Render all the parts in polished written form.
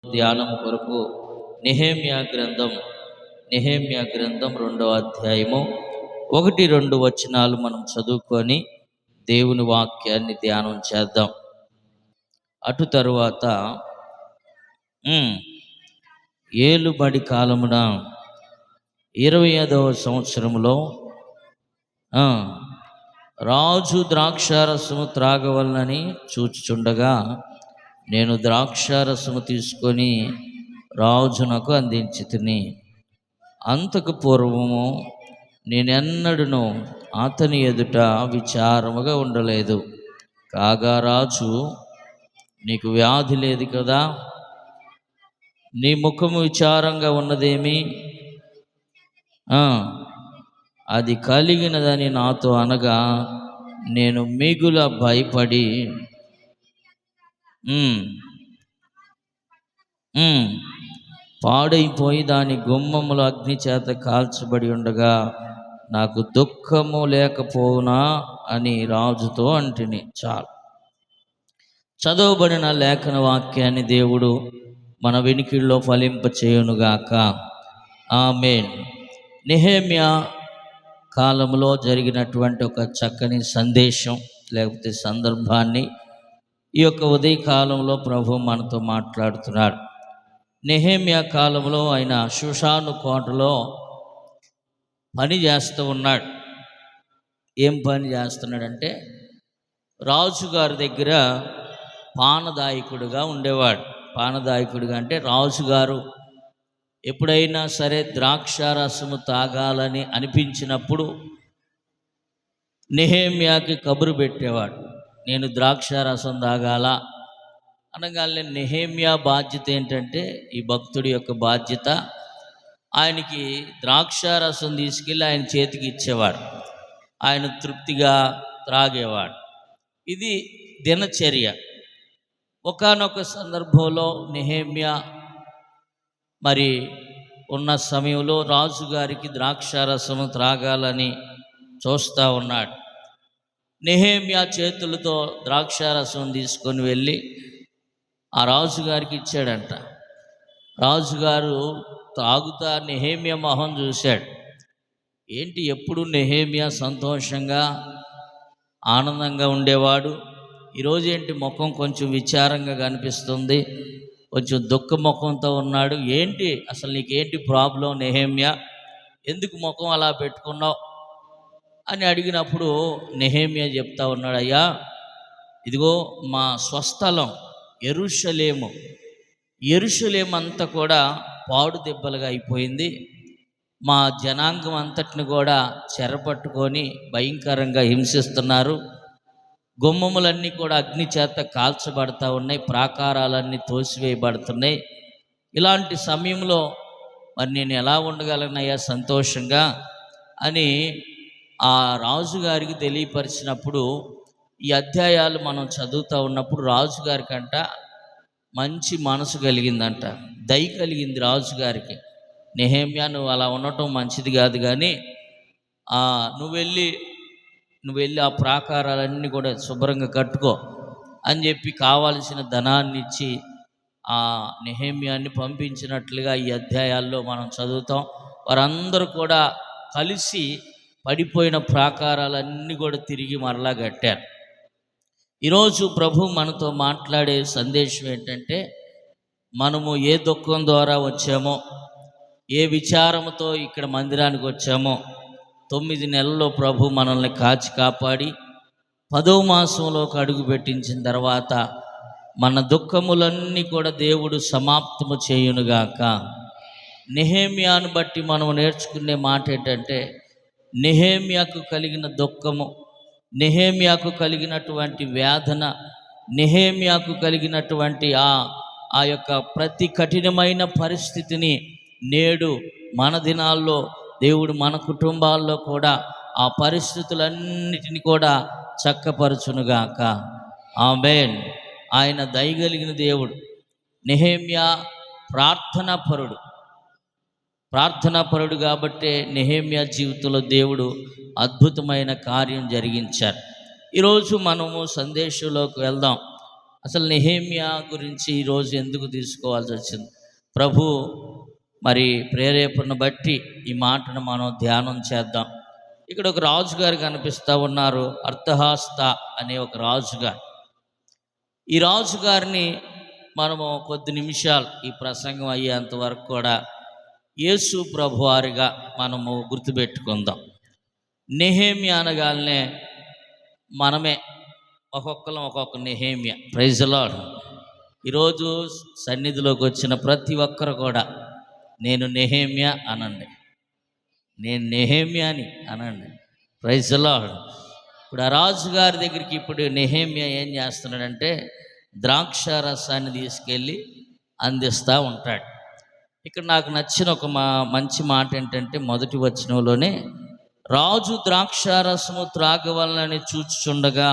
ధ్యానం కొరకు నెహెమ్యా గ్రంథం 2వ అధ్యాయము 1-2 వచనాలు మనం చదువుకొని దేవుని వాక్యాన్ని ధ్యానం చేద్దాం. అటు తరువాత ఏలుబడి కాలమున 25వ సంవత్సరములో రాజు ద్రాక్షారసము త్రాగవలనని చూచుచుండగా నేను ద్రాక్షారసము తీసుకొని రాజునకు అందించితిని. అంతకు పూర్వము నేనెన్నడూను అతని ఎదుట విచారముగా ఉండలేదు. కాగా రాజు, నీకు వ్యాధి లేదు కదా, నీ ముఖము విచారంగా ఉన్నదేమి? అది కలిగినదని నాతో అనగా నేను మిగుల భయపడి పాడైపోయి దాని గుమ్మములు అగ్ని చేత కాల్చబడి ఉండగా నాకు దుఃఖము లేకపోవునా అని రాజుతో అంటిని. చాలు. చదవబడిన లేఖన వాక్యాన్ని దేవుడు మన వినికిడిలో ఫలింపచేయునుగాక. ఆమేన్. నెహెమ్యా కాలంలో జరిగినటువంటి ఒక చక్కని సందేశం లేకపోతే సందర్భాన్ని ఈ యొక్క ఉదయకాలంలో ప్రభు మనతో మాట్లాడుతున్నాడు. నెహెమ్యా కాలంలో ఆయన షూషాను కోటలో పని చేస్తూ ఉన్నాడు. ఏం పని చేస్తున్నాడంటే, రాజుగారి దగ్గర పానదాయకుడిగా ఉండేవాడు. పానదాయకుడిగా అంటే రాజుగారు ఎప్పుడైనా సరే ద్రాక్షారసము తాగాలని అనిపించినప్పుడు నెహెమ్యాకి కబురు పెట్టేవాడు, నేను ద్రాక్షారసం తాగాల అనగానే నెహెమ్యా బాధ్యత ఏంటంటే, ఈ భక్తుడి యొక్క బాధ్యత, ఆయనకి ద్రాక్షారసం తీసుకెళ్ళి ఆయన చేతికి ఇచ్చేవాడు. ఆయన తృప్తిగా త్రాగేవాడు. ఇది దినచర్య. ఒకానొక సందర్భంలో నెహెమ్యా మరి ఉన్న సమయంలో రాజుగారికి ద్రాక్షారసము త్రాగాలని చూస్తూ ఉన్నాడు. నెహెమ్యా చేతులతో ద్రాక్షారసం తీసుకొని వెళ్ళి ఆ రాజుగారికి ఇచ్చాడంట. రాజుగారు తాగుతా నెహెమ్యా మొహం చూశాడు. ఏంటి, ఎప్పుడు నెహెమ్యా సంతోషంగా ఆనందంగా ఉండేవాడు, ఈరోజు ఏంటి ముఖం కొంచెం విచారంగా కనిపిస్తుంది, కొంచెం దుఃఖ ముఖంతో ఉన్నాడు, ఏంటి అసలు నీకేంటి ప్రాబ్లం నెహెమ్యా, ఎందుకు ముఖం అలా పెట్టుకున్నావు అని అడిగినప్పుడు నెహెమ్యా చెప్తా ఉన్నాడు, అయ్యా ఇదిగో మా స్వస్థలం యెరూషలేము అంతా కూడా పాడు దెబ్బలుగా అయిపోయింది. మా జనాంగం అంతటిని కూడా చెరపట్టుకొని భయంకరంగా హింసిస్తున్నారు. గుమ్మములన్నీ కూడా అగ్ని చేత కాల్చబడతా ఉన్నాయి, ప్రాకారాలన్నీ తోసివేయబడుతున్నాయి. ఇలాంటి సమయంలో మరి నేను ఎలా ఉండగలనయ్యా సంతోషంగా అని ఆ రాజుగారికి తెలియపరిచినప్పుడు, ఈ అధ్యాయాలు మనం చదువుతూ ఉన్నప్పుడు రాజుగారికంట మంచి మనసు కలిగిందంట, దయ కలిగింది రాజుగారికి. నెహెమ్యా, నువ్వు అలా ఉండటం మంచిది కాదు, కానీ నువ్వు వెళ్ళి ఆ ప్రాకారాలన్నీ కూడా శుభ్రంగా కట్టుకో అని చెప్పి కావాల్సిన ధనాన్ని ఇచ్చి ఆ నెహెమ్యాని పంపించినట్లుగా ఈ అధ్యాయాల్లో మనం చదువుతాం. వారందరూ కూడా కలిసి పడిపోయిన ప్రాకారాలన్నీ కూడా తిరిగి మరలా కట్టారు. ఈరోజు ప్రభు మనతో మాట్లాడే సందేశం ఏంటంటే, మనము ఏ దుఃఖం ద్వారా వచ్చామో, ఏ విచారంతో ఇక్కడ మందిరానికి వచ్చామో, 9 నెలల్లో ప్రభు మనల్ని కాచి కాపాడి 10వ మాసంలోకి అడుగు పెట్టించిన తర్వాత మన దుఃఖములన్నీ కూడా దేవుడు సమాప్తము చేయునుగాక. నెహెమ్యాను బట్టి మనం నేర్చుకునే మాట ఏంటంటే, నెహెమ్యాకు కలిగిన దుఃఖము, నెహెమ్యాకు కలిగినటువంటి వేదన, నెహెమ్యాకు కలిగినటువంటి ఆ యొక్క ప్రతి కఠినమైన పరిస్థితిని నేడు మన దినాల్లో దేవుడు మన కుటుంబాల్లో కూడా ఆ పరిస్థితులన్నిటిని కూడా చక్కపరచునుగాక. ఆమేన్. ఆయన దయగలిగిన దేవుడు. నెహెమ్యా ప్రార్థనాపరుడు కాబట్టే నెహెమ్యా జీవితంలో దేవుడు అద్భుతమైన కార్యం జరిగించారు. ఈరోజు మనము సందేశంలోకి వెళ్దాం. అసలు నెహెమ్యా గురించి ఈరోజు ఎందుకు తీసుకోవాల్సి వచ్చింది? ప్రభు మరి ప్రేరేపణను బట్టి ఈ మాటను మనం ధ్యానం చేద్దాం. ఇక్కడ ఒక రాజుగారు కనిపిస్తూ ఉన్నారు, అర్థహాస్త అనే ఒక రాజుగారు. ఈ రాజుగారిని మనము కొద్ది నిమిషాలు ఈ ప్రసంగం అయ్యేంత వరకు కూడా యేసు ప్రభువారిగా మనము గుర్తుపెట్టుకుందాం. నెహెమ్యా అనగానే మనమే ఒక్కొక్కరం ఒక్కొక్క నెహెమ్యా. Praise the lord. ఈరోజు సన్నిధిలోకి వచ్చిన ప్రతి ఒక్కరు కూడా నేను నెహెమ్యా అనండి, నేను నెహెమ్యాని అనండి. Praise the lord. ఇప్పుడు ఆ రాజుగారి దగ్గరికి ఇప్పుడు నెహెమ్యా ఏం చేస్తున్నాడంటే ద్రాక్ష రసాన్ని తీసుకెళ్ళి అందిస్తూ ఉంటాడు. ఇక్కడ నాకు నచ్చిన ఒక మంచి మాట ఏంటంటే మొదటి వచనంలోనే రాజు ద్రాక్షారసము త్రాగవలనని చూచుచుండగా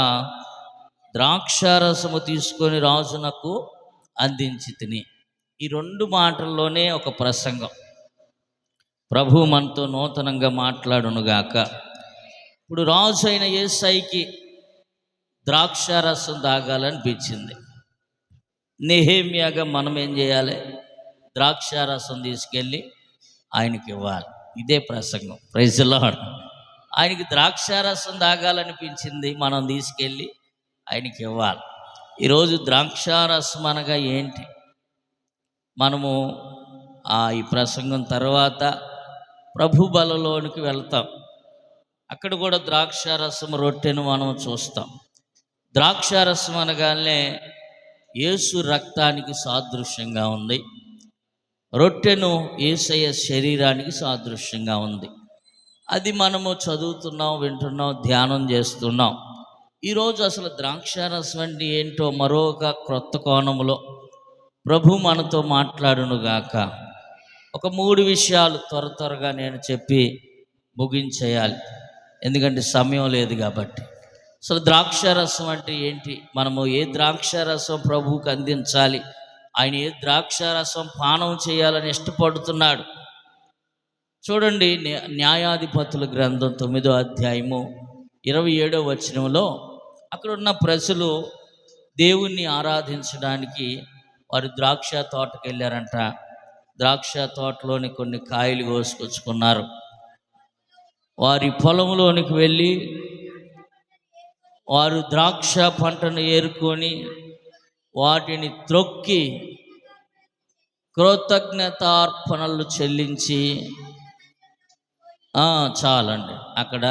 ద్రాక్షారసము తీసుకొని రాజునకు అందించి తిని. ఈ రెండు మాటల్లోనే ఒక ప్రసంగం. ప్రభు మనతో నూతనంగా మాట్లాడునుగాక. ఇప్పుడు రాజు అయిన యేసయ్యకి ద్రాక్షారసం తాగాలనిపించింది. నెహెమ్యాగా మనం ఏం చేయాలి? ద్రాక్షారసం తీసుకెళ్ళి ఆయనకి ఇవ్వాలి. ఇదే ప్రసంగం. Praise the lord. ఆయనకి ద్రాక్షారసం తాగాలనిపించింది, మనం తీసుకెళ్ళి ఆయనకి ఇవ్వాలి. ఈరోజు ద్రాక్షారసం అనగా ఏంటి? మనము ఈ ప్రసంగం తర్వాత ప్రభు బలలోనికి వెళ్తాం. అక్కడ కూడా ద్రాక్షారసం రొట్టెను మనం చూస్తాం. ద్రాక్షారసం అనగానే యేసు రక్తానికి సాదృశ్యంగా ఉంది, రొట్టెను యేసయ్య శరీరానికి సాదృశ్యంగా ఉంది. అది మనము చదువుతున్నాం, వింటున్నాం, ధ్యానం చేస్తున్నాం. ఈరోజు అసలు ద్రాక్షారసం అంటే ఏంటో మరొక క్రొత్త కోణంలో ప్రభు మనతో మాట్లాడునుగాక. ఒక 3 విషయాలు త్వరగా నేను చెప్పి ముగించేయాలి, ఎందుకంటే సమయం లేదు కాబట్టి. అసలు ద్రాక్షారసం అంటే ఏంటి? మనము ఏ ద్రాక్షారసం ప్రభువుకి అందించాలి? ఆయన ఏ ద్రాక్షారసం పానం చేయాలని ఇష్టపడుతున్నాడు? చూడండి, న్యాయాధిపతుల గ్రంథం 9వ అధ్యాయము 27వ వచనంలో అక్కడ ఉన్న ప్రజలు దేవుణ్ణి ఆరాధించడానికి వారు ద్రాక్ష తోటకు వెళ్ళారంట. ద్రాక్ష తోటలోని కొన్ని కాయలు కోసుకొచ్చుకున్నారు. వారి పొలంలోనికి వెళ్ళి వారు ద్రాక్ష పంటను ఏరుకొని వాటిని త్రొక్కి కృతజ్ఞతార్పణలు చెల్లించి చాలండి. అక్కడ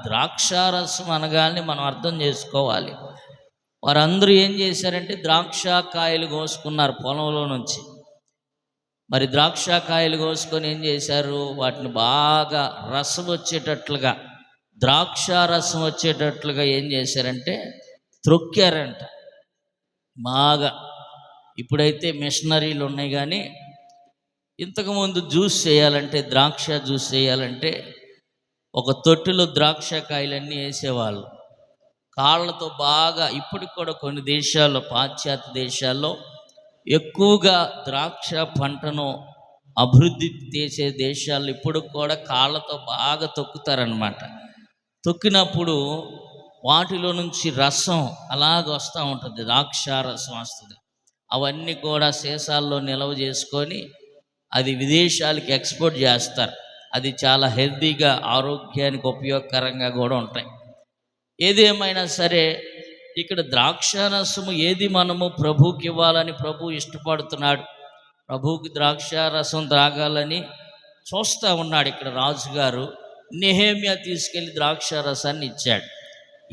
ద్రాక్షారసం అనగానే మనం అర్థం చేసుకోవాలి. వారందరూ ఏం చేశారంటే ద్రాక్ష కాయలు కోసుకున్నారు పొలంలో నుంచి. మరి ద్రాక్ష కాయలు కోసుకొని ఏం చేశారు? వాటిని బాగా రసం వచ్చేటట్లుగా, ద్రాక్ష రసం వచ్చేటట్లుగా ఏం చేశారంటే త్రొక్కారంట బాగా. ఇప్పుడైతే మిషనరీలు ఉన్నాయి, కానీ ఇంతకుముందు జ్యూస్ చేయాలంటే, ద్రాక్ష జ్యూస్ చేయాలంటే ఒక తొట్టిలో ద్రాక్ష కాయలన్నీ వేసేవాళ్ళు కాళ్ళతో బాగా. ఇప్పటికి కూడా కొన్ని దేశాల్లో, పాశ్చాత్య దేశాల్లో ఎక్కువగా ద్రాక్ష పంటను అభివృద్ధి చేసే దేశాల్లో ఇప్పుడు కూడా కాళ్ళతో బాగా తొక్కుతారనమాట. తొక్కినప్పుడు వాటిలో నుంచి రసం అలాగ వస్తూ ఉంటుంది, ద్రాక్ష రసం వస్తుంది. అవన్నీ కూడా సీసాల్లో నిల్వ చేసుకొని అది విదేశాలకి ఎక్స్పోర్ట్ చేస్తారు. అది చాలా హెల్తీగా, ఆరోగ్యానికి ఉపయోగకరంగా కూడా ఉంటాయి. ఏదేమైనా సరే ఇక్కడ ద్రాక్షారసము ఏది మనము ప్రభువుకి ఇవ్వాలని ప్రభు ఇష్టపడుతున్నాడు, ప్రభువుకి ద్రాక్షారసం త్రాగాలని చూస్తూ ఉన్నాడు. ఇక్కడ రాజుగారు నెహెమ్యా తీసుకెళ్ళి ద్రాక్షారసాన్ని ఇచ్చాడు.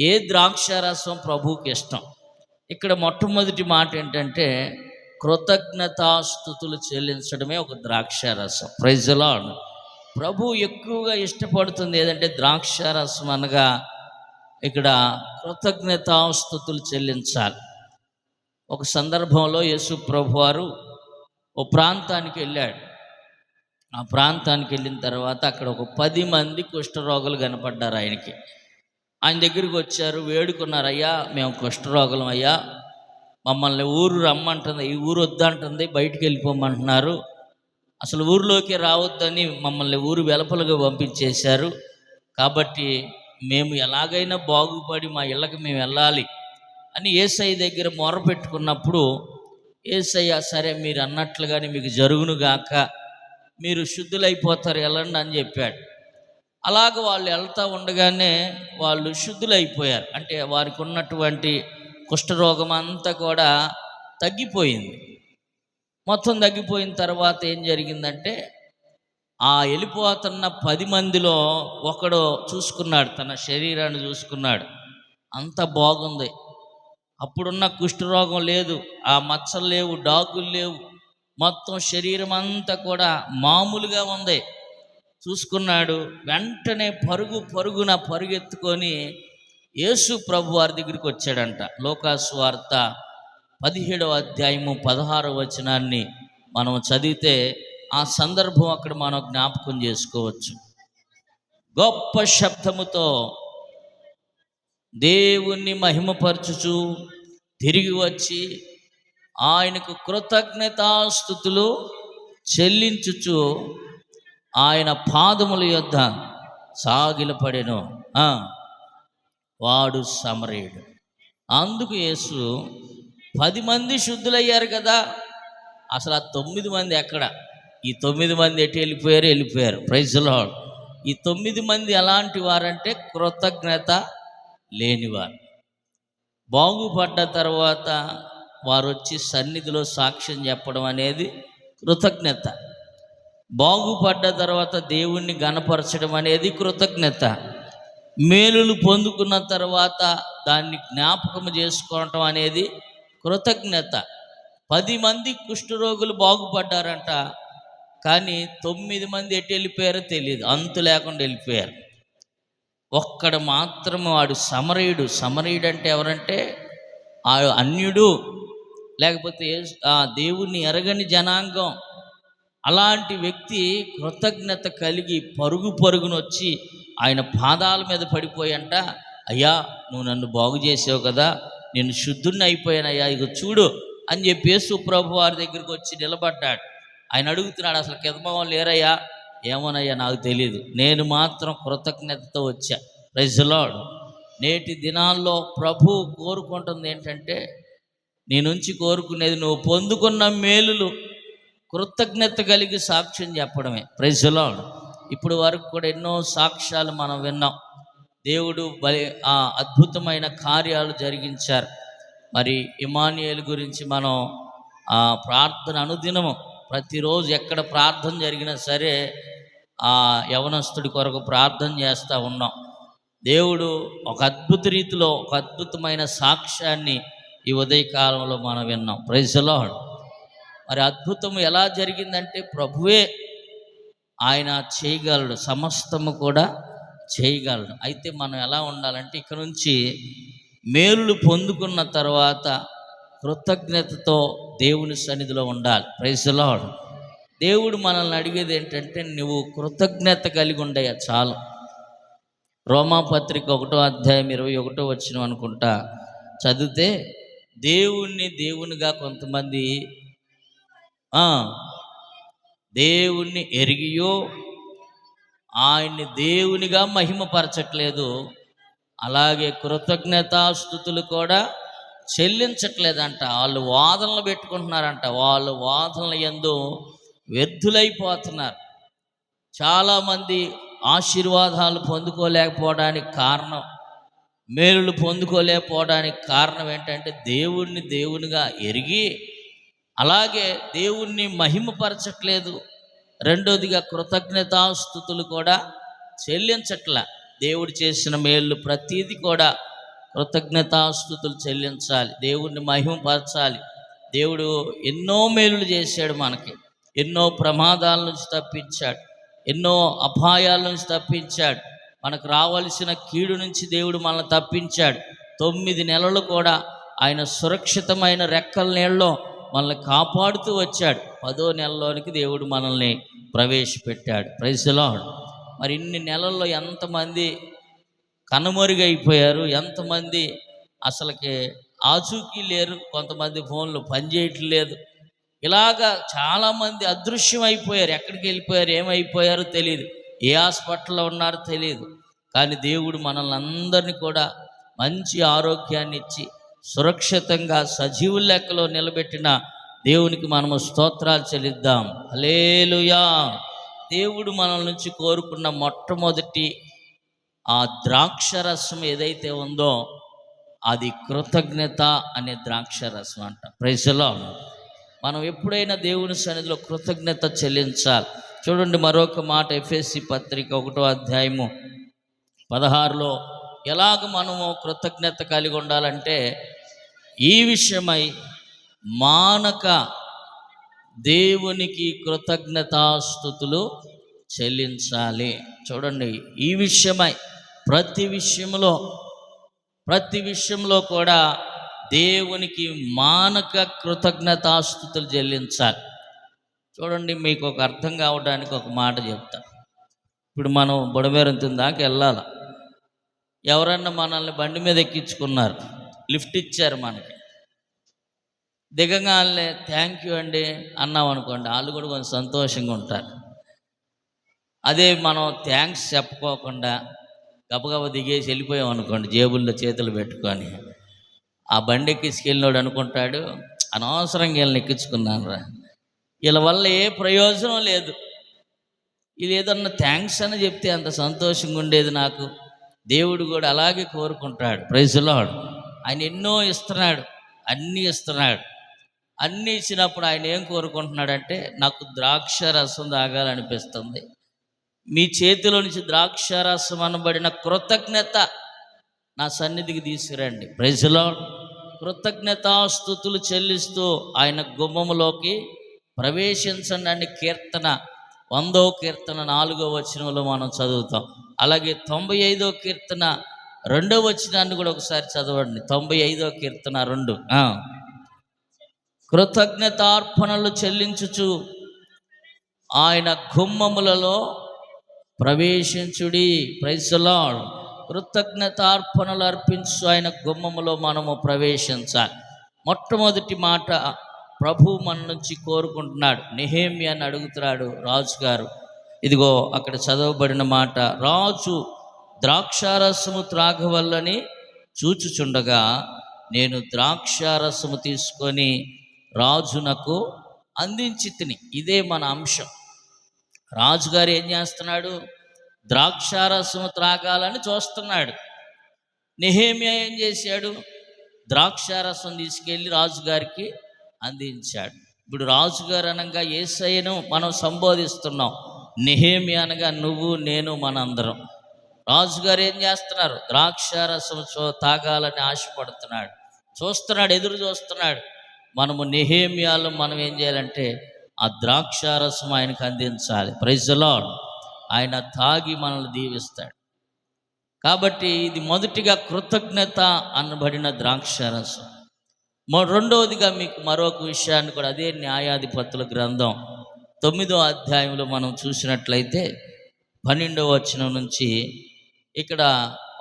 ఏ ద్రాక్షారసం ప్రభువుకి ఇష్టం? ఇక్కడ మొట్టమొదటి మాట ఏంటంటే కృతజ్ఞతాస్తుతులు చెల్లించడమే ఒక ద్రాక్షారసం. Praise the lord. ప్రభు ఎక్కువగా ఇష్టపడుతుంది ఏదంటే ద్రాక్షారసం అనగా ఇక్కడ కృతజ్ఞతాస్తుతులు చెల్లించాలి. ఒక సందర్భంలో యేసు ప్రభువారు ఓ ప్రాంతానికి వెళ్ళాడు. ఆ ప్రాంతానికి వెళ్ళిన తర్వాత అక్కడ ఒక 10 మంది కుష్ఠరోగులు కనపడ్డారు ఆయనకి. ఆయన దగ్గరికి వచ్చారు, వేడుకున్నారు, అయ్యా మేము కుష్ఠరోగులం అయ్యా, మమ్మల్ని ఊరు రమ్మంటుంది, ఈ ఊరు వద్దంటుంది, బయటికి వెళ్ళిపోమంటున్నారు, అసలు ఊరిలోకి రావద్దని మమ్మల్ని ఊరు వెలుపలుగా పంపించేశారు, కాబట్టి మేము ఎలాగైనా బాగుపడి మా ఇళ్ళకి మేము వెళ్ళాలి, అని యేసయ్య దగ్గర మొరపెట్టుకున్నప్పుడు యేసయ్య సరే మీరు అన్నట్లుగానే మీకు జరుగునుగాక, మీరు శుద్ధులైపోతారు వెళ్ళండి అని చెప్పాడు. అలాగ వాళ్ళు వెళ్తూ ఉండగానే వాళ్ళు శుద్ధులైపోయారు. అంటే వారికి ఉన్నటువంటి కుష్ఠరోగం అంతా కూడా తగ్గిపోయింది. మొత్తం తగ్గిపోయిన తర్వాత ఏం జరిగిందంటే ఆ వెళ్ళిపోతున్న 10 మందిలో ఒకడు చూసుకున్నాడు, తన శరీరాన్ని చూసుకున్నాడు. అంత బాగుంది, అప్పుడున్న కుష్ఠరోగం లేదు, ఆ మచ్చలు లేవు, డాగులు లేవు, మొత్తం శరీరం అంతా కూడా మామూలుగా ఉంది. చూసుకున్నాడు. వెంటనే పరుగున పరుగెత్తుకొని యేసు ప్రభు వారి దగ్గరికి వచ్చాడంట. లోకాసు వార్త 17వ అధ్యాయము 16వ వచనాన్ని మనం చదివితే ఆ సందర్భం అక్కడ మనం జ్ఞాపకం చేసుకోవచ్చు. గొప్ప శబ్దముతో దేవుణ్ణి మహిమపరచుచు తిరిగి వచ్చి ఆయనకు కృతజ్ఞతాస్తుతులు చెల్లించుచు ఆయన పాదముల యొద్ద సాగిలపడెను. వాడు సమరయుడు. అందుకు యేసు 10 మంది శుద్ధులయ్యారు కదా, అసలు ఆ 9 మంది ఎక్కడ? ఈ 9 మంది ఎటు వెళ్ళిపోయారు. Praise the lord. ఈ 9 మంది ఎలాంటి వారంటే కృతజ్ఞత లేనివారు. బాగుపడ్డ తర్వాత వారు వచ్చి సన్నిధిలో సాక్ష్యం చెప్పడం అనేది కృతజ్ఞత. బాగుపడ్డ తర్వాత దేవుణ్ణి గణపరచడం అనేది కృతజ్ఞత. మేలులు పొందుకున్న తర్వాత దాన్ని జ్ఞాపకం చేసుకోవటం అనేది కృతజ్ఞత. 10 మంది కుష్ఠరోగులు బాగుపడ్డారంట, కానీ 9 మంది ఎటు వెళ్ళిపోయారో తెలియదు, అంతు లేకుండా వెళ్ళిపోయారు. ఒక్కడు మాత్రం వాడు సమరయుడు. సమరయుడు అంటే ఎవరంటే ఆ అన్యుడు, లేకపోతే ఆ దేవుణ్ణి ఎరగని జనాంగం. అలాంటి వ్యక్తి కృతజ్ఞత కలిగి పరుగునొచ్చి ఆయన పాదాల మీద పడిపోయంట, అయ్యా నువ్వు నన్ను బాగు చేసావు కదా, నేను శుద్ధుణ్ణి అయిపోయానయ్యా, ఇక చూడు అని చెప్పి యేసు ప్రభు వారి దగ్గరికి వచ్చి నిలబడ్డాడు. ఆయన అడుగుతున్నాడు, అసలు కిందమో లేరయ్యా? ఏమోనయ్యా నాకు తెలియదు, నేను మాత్రం కృతజ్ఞతతో వచ్చా. Praise the lord. నేటి దినాల్లో ప్రభు కోరుకుంటుంది ఏంటంటే, నీ నుంచి కోరుకునేది నువ్వు పొందుకున్న మేలులు కృతజ్ఞత కలిగి సాక్ష్యం చెప్పడమే. Praise the lord. ఇప్పుడు వరకు కూడా ఎన్నో సాక్ష్యాలు మనం విన్నాం. దేవుడు అద్భుతమైన కార్యాలు జరిగించారు. మరి ఇమ్మానుయేలు గురించి మనం ప్రార్థన అనుదినము ప్రతిరోజు ఎక్కడ ప్రార్థన జరిగినా సరే ఆ యవనస్తుడి కొరకు ప్రార్థన చేస్తూ ఉన్నాం. దేవుడు ఒక అద్భుత రీతిలో ఒక అద్భుతమైన సాక్ష్యాన్ని ఈ ఉదయకాలంలో మనం విన్నాం. Praise the lord. మరి అద్భుతం ఎలా జరిగిందంటే ప్రభువే ఆయన చేయగలడు, సమస్తము కూడా చేయగలడు. అయితే మనం ఎలా ఉండాలంటే ఇక్కడ నుంచి మేలులు పొందుకున్న తర్వాత కృతజ్ఞతతో దేవుని సన్నిధిలో ఉండాలి. Praise the lord. దేవుడు మనల్ని అడిగేది ఏంటంటే, నువ్వు కృతజ్ఞత కలిగి ఉండయ్యా చాలు. రోమాపత్రిక 1వ అధ్యాయం 21వ వచనం అనుకుంటా చదివితే, దేవునిగా కొంతమంది దేవుణ్ణి ఎరిగియో ఆయన్ని దేవునిగా మహిమపరచట్లేదు, అలాగే కృతజ్ఞతాస్తుతులు కూడా చెల్లించట్లేదంట. వాళ్ళు వాదనలు పెట్టుకుంటున్నారంట. వాళ్ళు వాదనల యందు వ్యర్థులైపోతున్నారు. చాలామంది ఆశీర్వాదాలు పొందుకోలేకపోవడానికి కారణం, మేలులు పొందుకోలేకపోవడానికి కారణం ఏంటంటే దేవుణ్ణి దేవునిగా ఎరిగి అలాగే దేవుణ్ణి మహిమపరచట్లేదు. రెండోదిగా కృతజ్ఞతాస్తుతులు కూడా చెల్లించట్ల. దేవుడు చేసిన మేళ్ళు ప్రతీది కూడా కృతజ్ఞతాస్తుతులు చెల్లించాలి, దేవుణ్ణి మహిమపరచాలి. దేవుడు ఎన్నో మేలులు చేశాడు మనకి, ఎన్నో ప్రమాదాల నుంచి తప్పించాడు, ఎన్నో అపాయాల నుంచి తప్పించాడు, మనకు రావాల్సిన కీడు నుంచి దేవుడు మనల్ని తప్పించాడు. 9 నెలలు కూడా ఆయన సురక్షితమైన రెక్కల నీళ్ళలో మనల్ని కాపాడుతూ వచ్చాడు. 10వ నెలలోనికి దేవుడు మనల్ని ప్రవేశపెట్టాడు. Praise the lord. మరి ఇన్ని నెలల్లో ఎంతమంది కనుమరుగైపోయారు, ఎంతమంది అసలుకి ఆచూకీ లేరు, కొంతమంది ఫోన్లు పనిచేయట్లేదు, ఇలాగా చాలామంది అదృశ్యం అయిపోయారు. ఎక్కడికి వెళ్ళిపోయారు, ఏమైపోయారో తెలియదు, ఏ హాస్పిటల్లో ఉన్నారో తెలియదు. కానీ దేవుడు మనల్ని అందరినీ కూడా మంచి ఆరోగ్యాన్ని ఇచ్చి సురక్షితంగా సజీవుల లెక్కలో నిలబెట్టిన దేవునికి మనము స్తోత్రాలు చెల్లిద్దాం. హల్లెలూయా. దేవుడు మనల నుంచి కోరుకున్న మొట్టమొదటి ఆ ద్రాక్షరసం ఏదైతే ఉందో అది కృతజ్ఞత అనే ద్రాక్షరసం అంట. Praise the lord. మనం ఎప్పుడైనా దేవుని సన్నిధిలో కృతజ్ఞత చెల్లించాలి. చూడండి మరొక మాట, ఎఫెసీ పత్రిక 1వ అధ్యాయము 16లో ఎలాగ మనము కృతజ్ఞత కలిగి ఉండాలంటే, ఈ విషయమై మానక దేవునికి కృతజ్ఞతాస్తుతులు చెల్లించాలి. చూడండి, ఈ విషయమై ప్రతి విషయంలో కూడా దేవునికి మానక కృతజ్ఞతాస్తుతులు చెల్లించాలి. చూడండి, మీకు ఒక అర్థం కావడానికి ఒక మాట చెప్తా. ఇప్పుడు మనం బుడమేరంతం దాకా వెళ్ళాలి. ఎవరన్నా మనల్ని బండి మీద ఎక్కించుకున్నారు, లిఫ్ట్ ఇచ్చారు, మనకి దిగగానే థ్యాంక్ యూ అండి అన్నాం అనుకోండి, వాళ్ళు కూడా కొంచెం సంతోషంగా ఉంటారు. అదే మనం థ్యాంక్స్ చెప్పుకోకుండా గబగబ దిగేసి వెళ్ళిపోయాం అనుకోండి, జేబుల్లో చేతులు పెట్టుకొని, ఆ బండి ఎక్కించుకెళ్ళినోడు అనుకుంటాడు, అనవసరంగా వీళ్ళని ఎక్కించుకున్నాను రా, వీళ్ళ వల్ల ఏ ప్రయోజనం లేదు, ఇది ఏదన్నా థ్యాంక్స్ అని చెప్తే అంత సంతోషంగా ఉండేది నాకు. దేవుడు కూడా అలాగే కోరుకుంటాడు. Praise the lord. ఆయన ఎన్నో ఇస్తున్నాడు, అన్నీ ఇస్తున్నాడు. అన్నీ ఇచ్చినప్పుడు ఆయన ఏం కోరుకుంటున్నాడంటే, నాకు ద్రాక్ష రసం తాగాలనిపిస్తుంది, మీ చేతిలో నుంచి ద్రాక్ష రసం అనబడిన కృతజ్ఞత నా సన్నిధికి తీసుకురండి. Praise the lord. కృతజ్ఞతాస్తుతులు చెల్లిస్తూ ఆయన గుమ్మములోకి ప్రవేశించండి అని కీర్తన 100వ కీర్తన 4వ వచనంలో మనం చదువుతాం. అలాగే 95వ కీర్తన 2వ వచనాన్ని కూడా ఒకసారి చదవండి. 95వ కీర్తన 2. కృతజ్ఞతార్పణలు చెల్లించుచు ఆయన గుమ్మములలో ప్రవేశించుడి. Praise the Lord. కృతజ్ఞతార్పణలు అర్పించు ఆయన గుమ్మములో మనము ప్రవేశించాలి. మొట్టమొదటి మాట ప్రభు మన నుంచి కోరుకుంటున్నాడు. నెహెమ్యాని అడుగుతున్నాడు రాజుగారు. ఇదిగో అక్కడ చదవబడిన మాట, రాజు ద్రాక్షారసము త్రాగవల్లని చూచుచుండగా నేను ద్రాక్షారసము తీసుకొని రాజునకు అందించి తిని. ఇదే మన అంశం. రాజుగారు ఏం చేస్తున్నాడు? ద్రాక్షారసము త్రాగాలని చూస్తున్నాడు. నెహెమ్యా ఏం చేశాడు? ద్రాక్షారసం తీసుకెళ్ళి రాజుగారికి అందించాడు. ఇప్పుడు రాజుగారు అనగా యేసయ్యను మనం సంబోధిస్తున్నాం, నెహెమ్యా అనగా నువ్వు నేను మనందరం. రాజుగారు ఏం చేస్తున్నారు? ద్రాక్షారసం తాగాలని ఆశపడుతున్నాడు, చూస్తున్నాడు, ఎదురు చూస్తున్నాడు. మనము నెహెమ్యాలో మనం ఏం చేయాలంటే ఆ ద్రాక్షారసం ఆయనకు అందించాలి. Praise the lord. ఆయన తాగి మనల్ని దీవిస్తాడు. కాబట్టి ఇది మొదటిగా కృతజ్ఞత అనబడిన ద్రాక్షారసం. రెండవదిగా మీకు మరొక విషయాన్ని కూడా, అదే న్యాయాధిపతుల గ్రంథం 9వ అధ్యాయంలో మనం చూసినట్లయితే 12వ వచనం నుంచి ఇక్కడ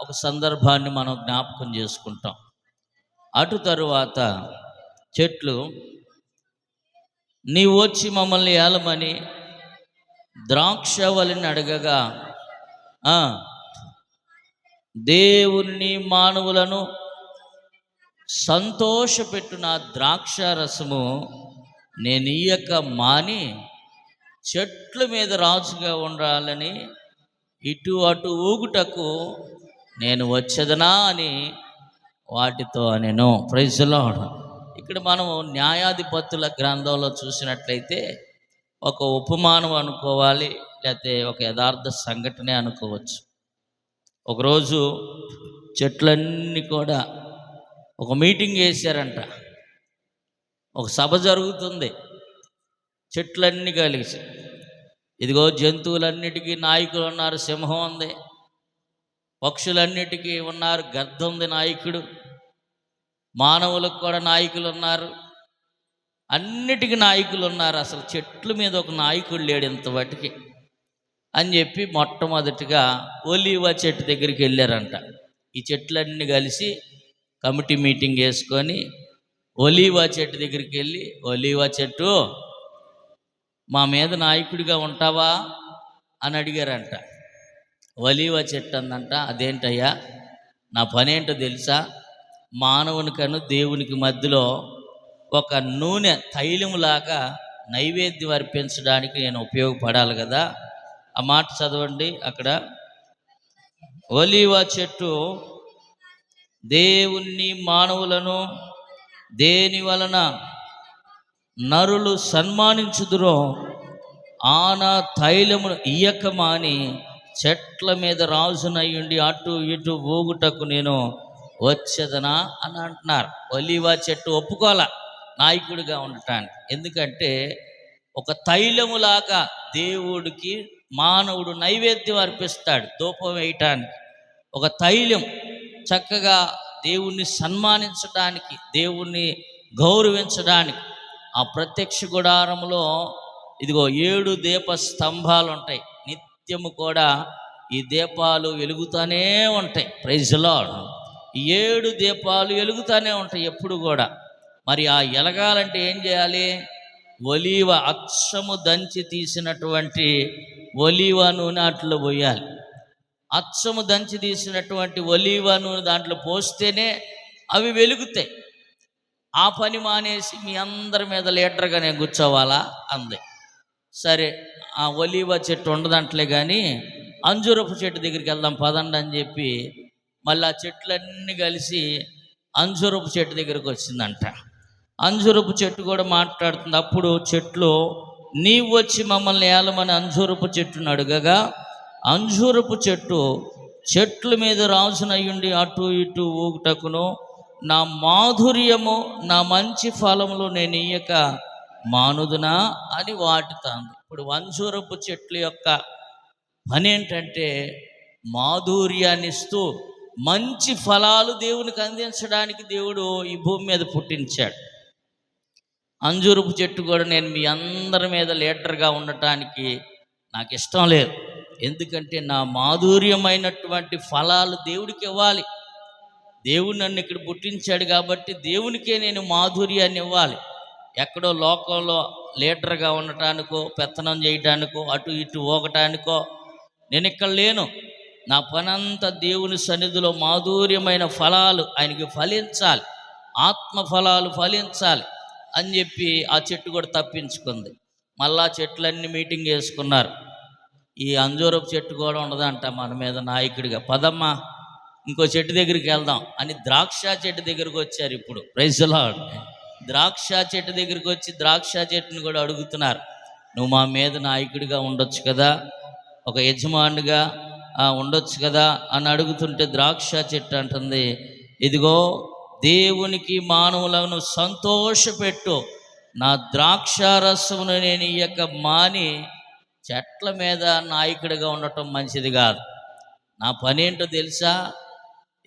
ఒక సందర్భాన్ని మనం జ్ఞాపకం చేసుకుంటాం. అటు తరువాత చెట్లు, నీవు వచ్చి మమ్మల్ని ఏలమని ద్రాక్షవల్లిని అడగగా దేవుని మానవులను సంతోషపెట్టున ద్రాక్షారసము నేను ఇయ్యక మాని చెట్ల మీద రాజుగా ఉండాలని ఇటు అటు ఊగుటకు నేను వచ్చేదనా అని వాటితో నేను. Praise the lord. ఇక్కడ మనము న్యాయాధిపతుల గ్రంథంలో చూసినట్లయితే ఒక ఉపమానం అనుకోవాలి, లేకపోతే ఒక యథార్థ సంఘటనే అనుకోవచ్చు. ఒకరోజు చెట్లన్నీ కూడా ఒక మీటింగ్ వేశారంట. ఒక సభ జరుగుతుంది, చెట్లన్నీ కలిసి. ఇదిగో జంతువులన్నిటికీ నాయకులు ఉన్నారు, సింహం ఉంది. పక్షులన్నిటికీ ఉన్నారు, గద్ద ఉంది నాయకుడు. మానవులకు కూడా నాయకులు ఉన్నారు, అన్నిటికీ నాయకులు ఉన్నారు. అసలు చెట్ల మీద ఒక నాయకుడు లేడు ఇంతవాటికి అని చెప్పి మొట్టమొదటిగా ఒలీవ చెట్టు దగ్గరికి వెళ్ళారంట. ఈ చెట్లన్నీ కలిసి కమిటీ మీటింగ్ వేసుకొని ఒలీవ చెట్టు దగ్గరికి వెళ్ళి, ఒలీవ చెట్టు మా మీద నాయకుడిగా ఉంటావా అని అడిగారంట. ఒలీవ చెట్టు అందంట, అదేంటయ్యా, నా పనేంటో తెలుసా, మానవునికను దేవునికి మధ్యలో ఒక నూనె తైలములాగా నైవేద్యం అర్పించడానికి నేను ఉపయోగపడాలి కదా. ఆ మాట చదవండి అక్కడ. ఒలీవ చెట్టు దేవుణ్ణి మానవులను దేని వలన నరులు సన్మానించుదురో ఆన తైలమును ఇయ్యక మాని చెట్ల మీద రాజునయ్యుండి అటు ఇటు ఊగుటకు నేను వచ్చేదనా అని అంటున్నారు. ఒలీవ చెట్టు ఒప్పుకోల నాయకుడిగా ఉండటానికి. ఎందుకంటే ఒక తైలములాగా దేవుడికి మానవుడు నైవేద్యం అర్పిస్తాడు ధూపం వేయటానికి. ఒక తైలం చక్కగా దేవుణ్ణి సన్మానించడానికి, దేవుణ్ణి గౌరవించడానికి. ఆ ప్రత్యక్ష గుడారంలో ఇదిగో 7 దీప స్తంభాలు ఉంటాయి. నిత్యము కూడా ఈ దీపాలు వెలుగుతూనే ఉంటాయి. Praise lord. 7 దీపాలు వెలుగుతూనే ఉంటాయి ఎప్పుడు కూడా. మరి ఆ ఎలగాలంటే ఏం చేయాలి? ఒలీవ అచ్చము దంచి తీసినటువంటి ఒలీవ నూనె అట్లా పోయాలి. అచ్చము దంచి తీసినటువంటి ఒలీవ నూనె దాంట్లో పోస్తేనే అవి వెలుగుతాయి. ఆ పని మానేసి మీ అందరి మీద లీటర్గా నేను కూర్చోవాలా అంది. సరే, ఆ ఒలీవ చెట్టు ఉండదంటలే కానీ అంజూరపు చెట్టు దగ్గరికి వెళ్దాం పదండి అని చెప్పి మళ్ళీ ఆ చెట్లన్నీ కలిసి అంజూరపు చెట్టు దగ్గరికి వచ్చిందంట. అంజూరపు చెట్టు కూడా మాట్లాడుతుంది. అప్పుడు చెట్లు, నీవు వచ్చి మమ్మల్ని ఏలమని అంజూరపు చెట్టును అడగగా, అంజూరపు చెట్టు చెట్ల మీద రాజునయ్యుండి అటు ఇటు ఊగుటకును నా మాధుర్యము నా మంచి ఫలములు నేను ఇయ్యక మానుదునా అని వాటుతాంది. ఇప్పుడు అంజూరపు చెట్ల యొక్క పని ఏంటంటే మాధుర్యాన్ని ఇస్తూ మంచి ఫలాలు దేవునికి అందించడానికి దేవుడు ఈ భూమి మీద పుట్టించాడు. అంజూరపు చెట్టు కూడా నేను మీ అందరి మీద లీటర్గా ఉండటానికి నాకు ఇష్టం లేదు. ఎందుకంటే నా మాధుర్యమైనటువంటి ఫలాలు దేవుడికి ఇవ్వాలి. దేవుడు నన్ను ఇక్కడ పుట్టించాడు కాబట్టి దేవునికే నేను మాధుర్యాన్ని ఇవ్వాలి. ఎక్కడో లోకంలో లీడర్గా ఉండటానికో, పెత్తనం చేయటానికో, అటు ఇటు ఊగటానికో నేను ఇక్కడ లేను. నా పనంతా దేవుని సన్నిధిలో మాధుర్యమైన ఫలాలు ఆయనకి ఫలించాలి, ఆత్మ ఫలాలు ఫలించాలి అని చెప్పి ఆ చెట్టు కూడా తప్పించుకుంది. మళ్ళా చెట్లన్నీ మీటింగ్ చేసుకున్నారు. ఈ అంజూరపు చెట్టు కూడా ఉండదంట మన మీద నాయకుడిగా. పదమ్మా ఇంకో చెట్టు దగ్గరికి వెళ్దాం అని ద్రాక్ష చెట్టు దగ్గరికి వచ్చారు. ఇప్పుడు ప్రైజ్ లార్డ్. ద్రాక్ష చెట్టు దగ్గరికి వచ్చి ద్రాక్ష చెట్టుని కూడా అడుగుతున్నారు, నువ్వు మా మీద నాయకుడిగా ఉండొచ్చు కదా, ఒక యజమానుడిగా ఉండొచ్చు కదా అని అడుగుతుంటే ద్రాక్ష చెట్టు అంటుంది, ఇదిగో దేవునికి మానవులను సంతోషపెట్టు, నా ద్రాక్ష రసమును నేను ఇయ్యక మాని చెట్ల మీద నాయకుడిగా ఉండటం మంచిది కాదు. నా పని ఏంటో తెలుసా?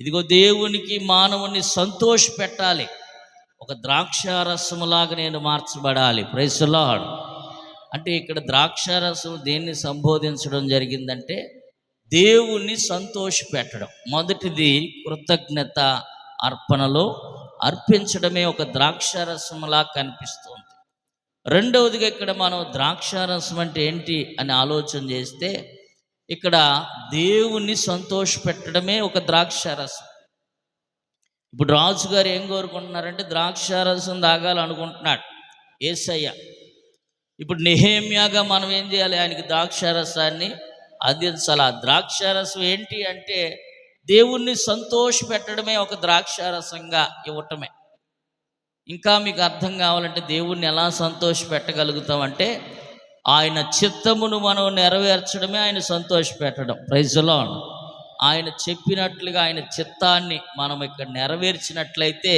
ఇదిగో దేవునికి మానవుని సంతోష పెట్టాలి, ఒక ద్రాక్ష రసములాగా నేను మార్చబడాలి. Praise the lord. అంటే ఇక్కడ ద్రాక్ష రసం దేన్ని సంబోధించడం జరిగిందంటే దేవుణ్ణి సంతోష పెట్టడం. మొదటిది కృతజ్ఞత అర్పణలో అర్పించడమే ఒక ద్రాక్ష రసములా కనిపిస్తుంది. రెండవదిగా ఇక్కడ మనం ద్రాక్ష రసం అంటే ఏంటి అని ఆలోచన చేస్తే ఇక్కడ దేవుణ్ణి సంతోష పెట్టడమే ఒక ద్రాక్ష రసం. ఇప్పుడు రాజుగారు ఏం కోరుకుంటున్నారంటే ద్రాక్ష రసం తాగాలనుకుంటున్నాడు యేసయ్య. ఇప్పుడు నెహెమ్యాగా మనం ఏం చేయాలి? ఆయనకి ద్రాక్ష రసాన్ని అందించాలి. ఆ ద్రాక్ష రసం ఏంటి అంటే దేవుణ్ణి సంతోష పెట్టడమే ఒక ద్రాక్ష రసంగా ఇవ్వటమే. ఇంకా మీకు అర్థం కావాలంటే దేవుణ్ణి ఎలా సంతోష పెట్టగలుగుతామంటే ఆయన చిత్తమును మనం నెరవేర్చడమే ఆయన సంతోష పెట్టడం. Praise the lord. ఆయన చెప్పినట్లుగా ఆయన చిత్తాన్ని మనం ఇక్కడ నెరవేర్చినట్లయితే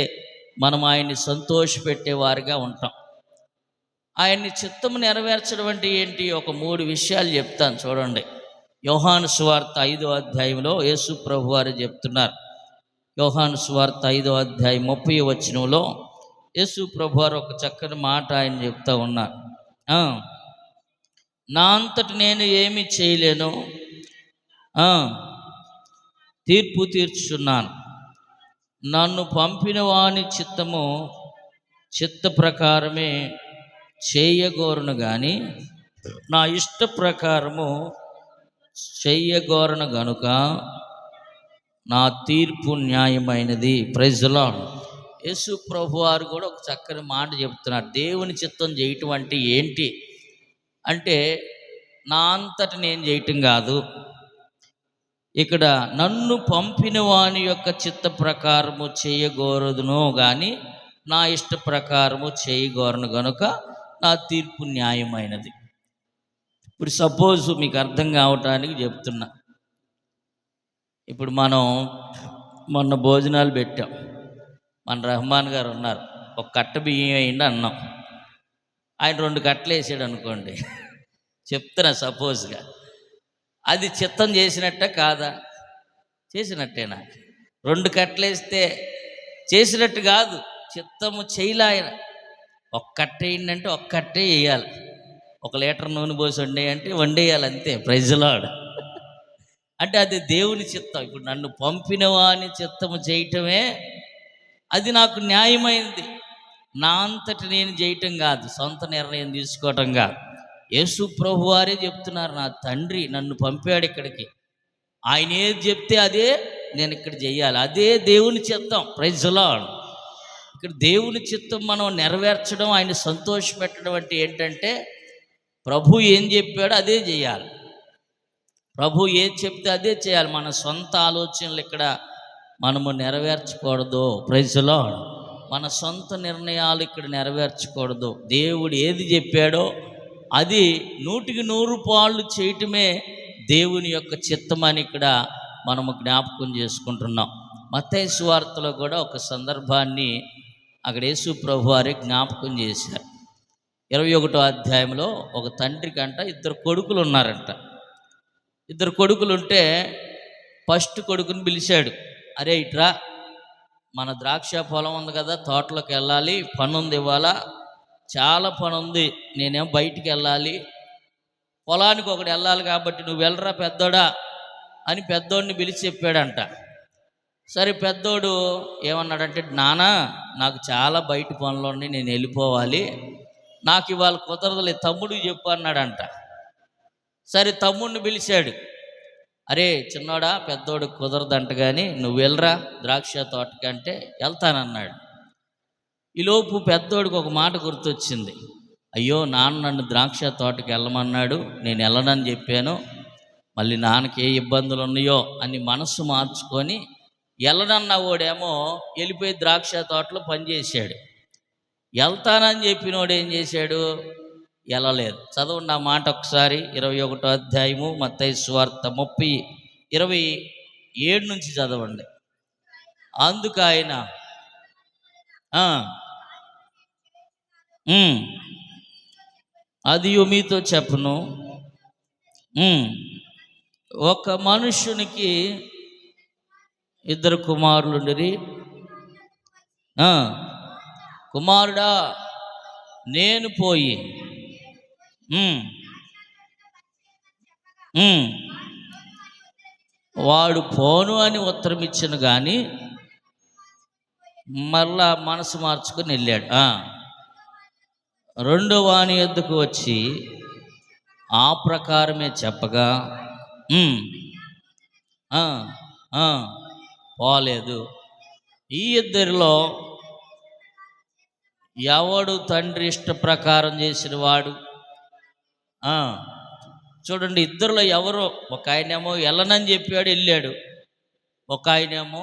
మనం ఆయన్ని సంతోష పెట్టేవారిగా ఉంటాం. ఆయన్ని చిత్తము నెరవేర్చడం అంటే ఏంటి? ఒక 3 విషయాలు చెప్తాను చూడండి. యోహాను సువార్త 5వ అధ్యాయంలో యేసు ప్రభు వారు చెప్తున్నారు. యోహాను సువార్త 5వ అధ్యాయం 30వ వచనంలో యేసు ప్రభు వారు ఒక చక్కని మాట ఆయన చెప్తా ఉన్నారు. నా అంతటి నేను ఏమి చేయలేను, తీర్పు తీర్చుచున్నాను. నన్ను పంపిన వాని చిత్త ప్రకారమే చేయగోరను కానీ నా ఇష్ట ప్రకారము చెయ్యగోరను గనుక నా తీర్పు న్యాయమైనది. Praise the Lord. యేసు ప్రభు వారు కూడా ఒక చక్కని మాట చెప్తున్నారు. దేవుని చిత్తం చేయటం అంటే ఏంటి అంటే, నా అంతట నేను చేయటం కాదు, ఇక్కడ నన్ను పంపిన వాని యొక్క చిత్త ప్రకారము చేయగోరదును కానీ నా ఇష్ట ప్రకారము చేయగోరను గనుక నా తీర్పు న్యాయమైనది. ఇప్పుడు సపోజ్ మీకు అర్థం కావటానికి చెప్తున్నా. ఇప్పుడు మనం మొన్న భోజనాలు పెట్టాం. మన రెహమాన్ గారు ఉన్నారు, ఒక కట్ట బియ్యం వేయండి అన్నాం. ఆయన 2 కట్టలు వేసాడు అనుకోండి, చెప్తున్నా సపోజ్గా, అది చిత్తం చేసినట్ట కాదా? చేసినట్టేనా? 2 కట్టలు వేస్తే చేసినట్టు కాదు, చిత్తము చేయలే ఆయన. ఒక కట్ట వేయండి అంటే ఒక కట్టే వేయాలి. 1 లీటర్ నూనె పోసి వండేయంటే వండేయాలి, అంతే. Praise the lord. అంటే అది దేవుని చిత్తం. ఇప్పుడు నన్ను పంపిన వాని చిత్తము చేయటమే అది నాకు న్యాయమైంది. నా అంతటి నేను చేయటం కాదు, సొంత నిర్ణయం తీసుకోవటం కాదు. యేసు ప్రభు వారే చెప్తున్నారు, నా తండ్రి నన్ను పంపాడు ఇక్కడికి, ఆయన ఏది చెప్తే అదే నేను ఇక్కడ చెయ్యాలి. అదే దేవుని చిత్తం. Praise the lord. ఇక్కడ దేవుని చిత్తం మనం నెరవేర్చడం, ఆయన సంతోషపెట్టడం అంటే ఏంటంటే, ప్రభు ఏం చెప్పాడో అదే చేయాలి. ప్రభు ఏది చెప్తే అదే చేయాలి. మన సొంత ఆలోచనలు ఇక్కడ మనము నెరవేర్చకూడదు. Praise the lord. మన సొంత నిర్ణయాలు ఇక్కడ నెరవేర్చకూడదు. దేవుడు ఏది చెప్పాడో అది 100కి 100 పాళ్ళు చేయటమే దేవుని యొక్క చిత్తమని ఇక్కడ మనము జ్ఞాపకం చేసుకుంటున్నాం. మత్తయి సువార్తలో కూడా ఒక సందర్భాన్ని అక్కడ యేసు ప్రభు వారే జ్ఞాపకం చేశారు. 21వ అధ్యాయంలో ఒక తండ్రికి 2 కొడుకులు ఉన్నారంట. 2 కొడుకులుంటే ఫస్ట్ కొడుకుని పిలిచాడు, అరే ఇట్రా, మన ద్రాక్ష పొలం ఉంది కదా, తోటలోకి వెళ్ళాలి, పని ఉంది, ఇవాళ చాలా పని ఉంది, నేనేం బయటికి వెళ్ళాలి, పొలానికి ఒకటి వెళ్ళాలి కాబట్టి నువ్వు వెళ్ళరా పెద్దోడా అని పెద్దోడిని పిలిచి చెప్పాడంట. సరే, పెద్దోడు ఏమన్నాడంటే, నాన్న నాకు చాలా బయట పనులు ఉన్నాయి, నేను వెళ్ళిపోవాలి, నాకు ఇవాళ కుదరదులే, తమ్ముడికి చెప్పు అన్నాడంట. సరే, తమ్ముడిని పిలిచాడు, అరే చిన్నోడా, పెద్దోడు కుదరదంట కానీ నువ్వు వెళ్ళరా ద్రాక్ష తోటకంటే వెళ్తానన్నాడు. ఈలోపు పెద్దోడికి ఒక మాట గుర్తొచ్చింది, అయ్యో నాన్న నన్ను ద్రాక్ష తోటకి వెళ్ళమన్నాడు, నేను వెళ్ళనని చెప్పాను, మళ్ళీ నాన్నకి ఏ ఇబ్బందులు ఉన్నాయో అని మనసు మార్చుకొని వెళ్ళనన్న వాడేమో వెళ్ళిపోయి ద్రాక్ష తోటలో పనిచేశాడు. వెళ్తానని చెప్పినోడు ఏం చేశాడు? వెళ్ళలేదు. చదవండి ఆ మాట ఒకసారి. 21వ అధ్యాయము మత్తయి సువార్త 27 నుంచి చదవండి. అందుకు ఆయన అది మీతో చెప్పును, ఒక మనుష్యునికి 2 కుమారులుండిరి. కుమారుడా నేను పోయి వాడు పోను అని ఉత్తరం ఇచ్చాను కానీ మళ్ళా మనసు మార్చుకొని వెళ్ళాడు. 2వ వాని యొద్దకు వచ్చి ఆ ప్రకారమే చెప్పగా పోలేదు. ఈ 2లో ఎవడు తండ్రి ఇష్ట ప్రకారం చేసిన వాడు? చూడండి, 2లో ఎవరో, ఒక ఆయనేమో వెళ్ళనని చెప్పాడు, వెళ్ళాడు. ఒక ఆయనేమో